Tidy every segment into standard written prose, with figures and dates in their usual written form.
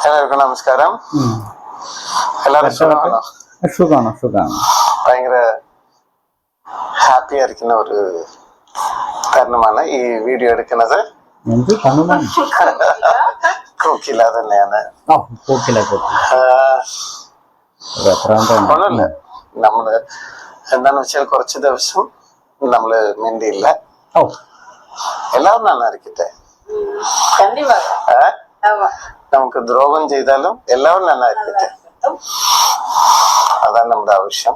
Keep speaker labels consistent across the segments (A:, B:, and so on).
A: എല്ലാവർക്കും നമസ്കാരം. എല്ലാവരും
B: സുഖാണ്.
A: ഭയങ്കര ഹാപ്പി ആയിരിക്കുന്ന ഒരു തരുണമാണ് ഈ വീഡിയോ എടുക്കുന്നത്. കോക്കില തന്നെയാണ്. ഒന്നുമില്ല, നമ്മള് എന്താന്ന് വെച്ചാൽ കുറച്ച് ദിവസം നമ്മള് മിണ്ടിയില്ല. എല്ലാവരും നന്നായിരിക്കട്ടെ. നമുക്ക് ദ്രോഹം ചെയ്താലും എല്ലാവരും നന്നായിരിക്കട്ടെ. അതാണ് നമ്മുടെ ആവശ്യം.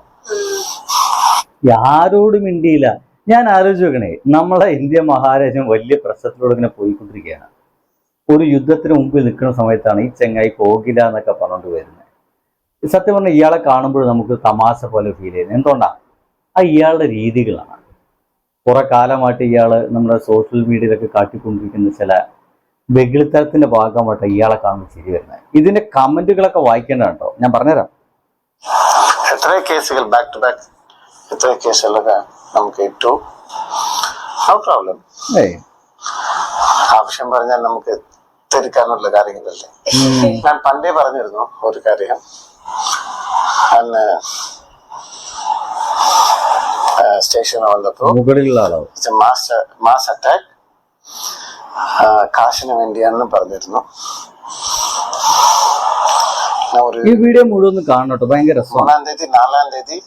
B: ആരോടും മിണ്ടിയില്ല. ഞാൻ ആലോചിച്ച് നോക്കണേ, നമ്മളെ ഇന്ത്യ മഹാരാജ്യം വലിയ പ്രശ്നത്തിലൂടെ ഇങ്ങനെ പോയിക്കൊണ്ടിരിക്കുകയാണ്. ഒരു യുദ്ധത്തിന് മുമ്പിൽ നിൽക്കുന്ന സമയത്താണ് ഈ ചെങ്ങായി കോകില എന്നൊക്കെ പറഞ്ഞുകൊണ്ട് വരുന്നത്. സത്യം പറഞ്ഞാൽ ഇയാളെ കാണുമ്പോൾ നമുക്ക് തമാശ പോലെ ഫീൽ ചെയ്യുന്നത് എന്തുകൊണ്ടാണ്? ഇയാളുടെ രീതികളാണ്. കുറെ കാലമായിട്ട് ഇയാള് നമ്മുടെ സോഷ്യൽ മീഡിയയിലൊക്കെ കാട്ടിക്കൊണ്ടിരിക്കുന്ന ചില വെകിളിത്തരത്തിന്റെ ഭാഗമായിട്ട് ഇയാളെ കാണുമ്പോൾ ശരി വരുന്നത്. ഇതിന്റെ കമന്റുകളൊക്കെ വായിക്കേണ്ട കേട്ടോ, ഞാൻ പറഞ്ഞുതരാം.
A: എത്ര കേസുകൾ ബാക്ക് ടു ബാക്ക്, എത്ര കേസുകളൊക്കെ നമുക്ക് ഇട്ടു. No problem. ആവശ്യം പറഞ്ഞാൽ നമുക്ക് തിരിക്കാനുള്ള കാര്യങ്ങളല്ലേ. ഞാൻ പണ്ടേ പറഞ്ഞിരുന്നു ഒരു കാര്യം. അന്ന് സ്റ്റേഷനിൽ വന്നപ്പോ മാസ് അറ്റാക്ക് കാശിന് വേണ്ടിയാണെന്ന് പറഞ്ഞിരുന്നു.
B: ഈ വീഡിയോ മുഴുവൻ കാണട്ടോ, ഭയങ്കര
A: 3-ാം തീയതി 4-ാം തീയതി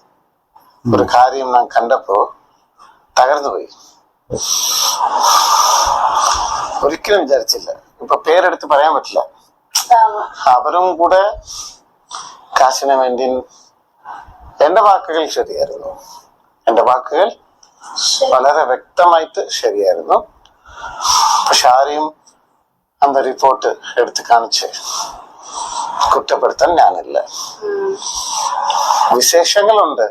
A: ഒരു കാര്യം ഞാൻ കണ്ടപ്പോ തകർന്നു പോയി. ഒരിക്കലും വിചാരിച്ചില്ല. ഇപ്പൊ പേരെടുത്ത് പറയാൻ പറ്റില്ല. അവരും കൂടെ കാശിന് വേണ്ടി. എന്റെ വാക്കുകൾ ശരിയായിരുന്നു, എന്റെ വാക്കുകൾ വളരെ വ്യക്തമായിട്ട് ശരിയായിരുന്നു. പക്ഷെ ആരെയും അന്ത റിപ്പോർട്ട് എടുത്ത് കാണിച്ച് കുറ്റപ്പെടുത്താൻ ഞാനില്ല. വിശേഷങ്ങളുണ്ട്,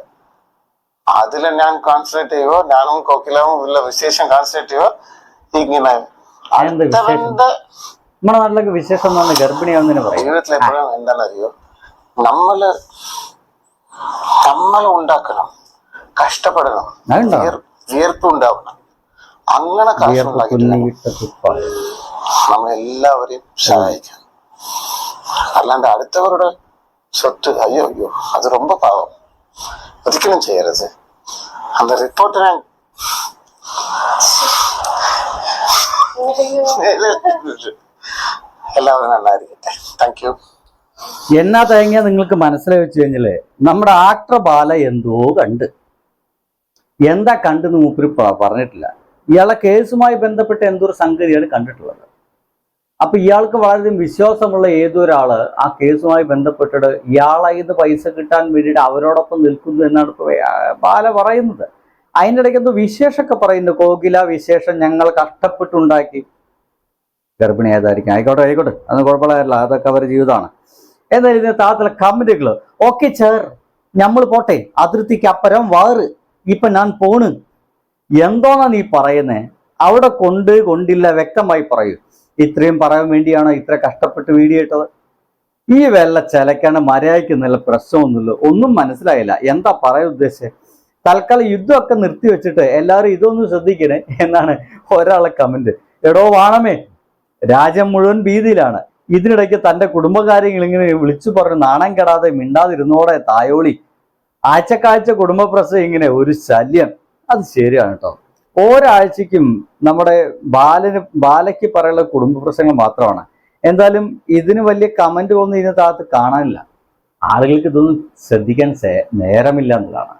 A: അതില് ഞാൻ കോൺസെൻട്രേറ്റ് ചെയ്യുവോ, ഞാനും കോക്കിലാവും ഉള്ള വിശേഷം കോൺസെൻട്രേറ്റ് ചെയ്യുവോ. ഇങ്ങനെ
B: നമ്മുടെ നാട്ടിലൊക്കെ വിശേഷം
A: ജീവിതത്തിൽ എപ്പോഴും എന്താണെന്നറിയോ, നമ്മള് ഉണ്ടാക്കണം, കഷ്ടപ്പെടണം, വിയർപ്പ് ഉണ്ടാവണം. അങ്ങനെ നമ്മളെല്ലാവരെയും സഹായിക്കണം. അല്ലാണ്ട് അടുത്തവരുടെ സ്വത്ത് അയ്യോ അത് ரொம்ப പാവം. ഒരിക്കലും ചെയ്യരുത്. அந்த റിപ്പോർട്ട് ഞാൻ എല്ലാവരും നന്നായിരിക്കട്ടെ. Thank you.
B: എന്നാ തേങ്ങ നിങ്ങൾക്ക് മനസ്സിലായി വെച്ച് കഴിഞ്ഞാല് നമ്മുടെ ആക്ടർ ബാല എന്തോ കണ്ട്. എന്താ കണ്ടെന്ന് മൂപ്പര് പറഞ്ഞിട്ടില്ല. ഇയാളെ കേസുമായി ബന്ധപ്പെട്ട എന്തൊരു സംഗതിയാണ് കണ്ടിട്ടുള്ളത്. അപ്പൊ ഇയാൾക്ക് വളരെയധികം വിശ്വാസമുള്ള ഏതൊരാള് ആ കേസുമായി ബന്ധപ്പെട്ടിട്ട് ഇയാളെ ഇത് പൈസ കിട്ടാൻ വേണ്ടിയിട്ട് അവരോടൊപ്പം നിൽക്കുന്നു എന്നാണ് ബാല പറയുന്നത്. അതിൻ്റെ ഇടയ്ക്ക് എന്തോ വിശേഷമൊക്കെ പറയുന്നു. കോകില വിശേഷം ഞങ്ങൾ കഷ്ടപ്പെട്ടുണ്ടാക്കി. ഗർഭിണി ഏതായിരിക്കും, ആയിക്കോട്ടെ അതൊന്നും കുഴപ്പമില്ല, അതൊക്കെ അവരുടെ ജീവിതമാണ്. എന്നാലും ഇതിന് താഴത്തുള്ള കമന്റുകള് ഓക്കെ ചേർ, നമ്മൾ പോട്ടെ, അതിർത്തിക്ക് അപ്പുറം വാറ്, ഇപ്പൊ ഞാൻ പോണ്. എന്തോന്നാ നീ പറയുന്നേ? അവിടെ കൊണ്ടില്ല, വ്യക്തമായി പറയൂ. ഇത്രയും പറയാൻ വേണ്ടിയാണോ ഇത്ര കഷ്ടപ്പെട്ട് വീഡിയോ ഇട്ടത്? ഈ വെള്ള ചിലക്കാണ്, മര്യാദയ്ക്ക് നല്ല പ്രശ്നമൊന്നുമില്ല. ഒന്നും മനസ്സിലായില്ല എന്താ പറയാൻ ഉദ്ദേശിച്ചത്. തൽക്കാലം യുദ്ധമൊക്കെ നിർത്തി വെച്ചിട്ട് എല്ലാവരും ഇതൊന്നും ശ്രദ്ധിക്കണേ എന്നാണ് ഒരാളെ കമന്റ്. എടോ വാണമേ, രാജ്യം മുഴുവൻ ഭീതിയിലാണ്. ഇതിനിടയ്ക്ക് തന്റെ കുടുംബകാര്യങ്ങൾ ഇങ്ങനെ വിളിച്ചു പറഞ്ഞ് നാണം കെടാതെ മിണ്ടാതിരുന്നോടെ തായോളി. ആഴ്ചക്കാഴ്ച കുടുംബ പ്രശ്നം ഇങ്ങനെ ഒരു ശല്യം. അത് ശരിയാണ് കേട്ടോ. ഒരാഴ്ചക്കും നമ്മുടെ ബാലയ്ക്ക് പറയുന്ന കുടുംബ പ്രശ്നങ്ങൾ മാത്രമാണ്. എന്തായാലും ഇതിന് വലിയ കമന്റ് ഒന്നും ഇതിനകത്ത് കാണാനില്ല. ആളുകൾക്ക് ഇതൊന്നും ശ്രദ്ധിക്കാൻ നേരമില്ല എന്നുള്ളതാണ്.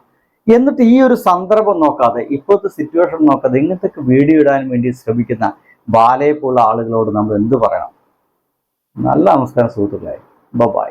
B: എന്നിട്ട് ഈ ഒരു സന്ദർഭം നോക്കാതെ, ഇപ്പോഴത്തെ സിറ്റുവേഷൻ നോക്കാതെ ഇങ്ങനത്തെ വീഡിയോ ഇടാൻ വേണ്ടി ശ്രമിക്കുന്ന ബാലയെ പോലുള്ള ആളുകളോട് നമ്മൾ എന്ത് പറയണം? നല്ല നമസ്കാരം സുഹൃത്തുക്കളെ, ബൈ.